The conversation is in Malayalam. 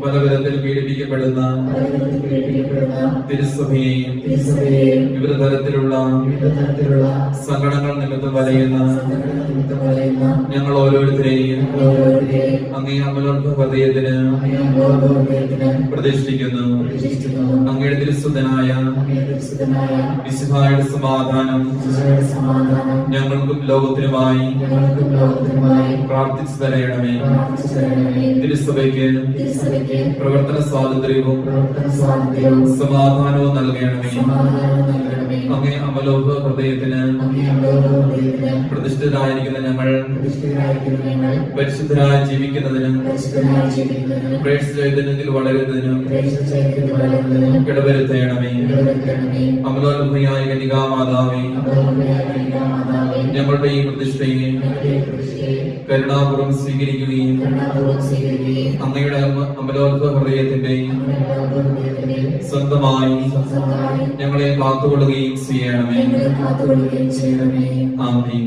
പല വിധത്തിൽ പീഡിപ്പിക്കപ്പെടുന്ന തിരുസഭയെയും വിവിധ തരത്തിലുള്ള സങ്കടങ്ങൾ നിമിത്തം വലയുന്ന ഞങ്ങൾ ഓരോരുത്തരെയും അങ്ങേ അമലോത്ഭവ ഹൃദയത്തിന് പ്രതിഷ്ഠിക്കുന്നു. അങ്ങയുടെ തിരുസുതനായ വിശുദ്ധായുടെ സമാധാനം ഞങ്ങൾക്കും ലോകത്തിനുമായി പ്രാർത്ഥിച്ചു തരയണമേ. തിരുസഭയ്ക്ക് പ്രവർത്തന സ്വാതന്ത്ര്യവും സമാധാനവും നൽകണമേ. അങ്ങേ അമലോക ഹൃദയത്തിന് പ്രതിഷ്ഠിതരായിരിക്കുന്ന ഞങ്ങൾ പരിശുദ്ധരായി ജീവിക്കുന്നതിനും ചൈതന്യത്തിൽ വളരുന്നതിനും ഇടവരുത്തണമേ. അമലോത്ഭയായ കന്യകാമാതാവേ, ഞങ്ങളുടെ ഈ പ്രതിഷ്ഠയെ കരുണാപൂർവ്വം സ്വീകരിക്കുകയും അങ്ങയുടെ അമലോത്ഭവ ഹൃദയത്തിന്റെ സ്വന്തമായി ഞങ്ങളെ കാത്തുകൊള്ളുകയും ചെയ്യണമേ. ആമേൻ.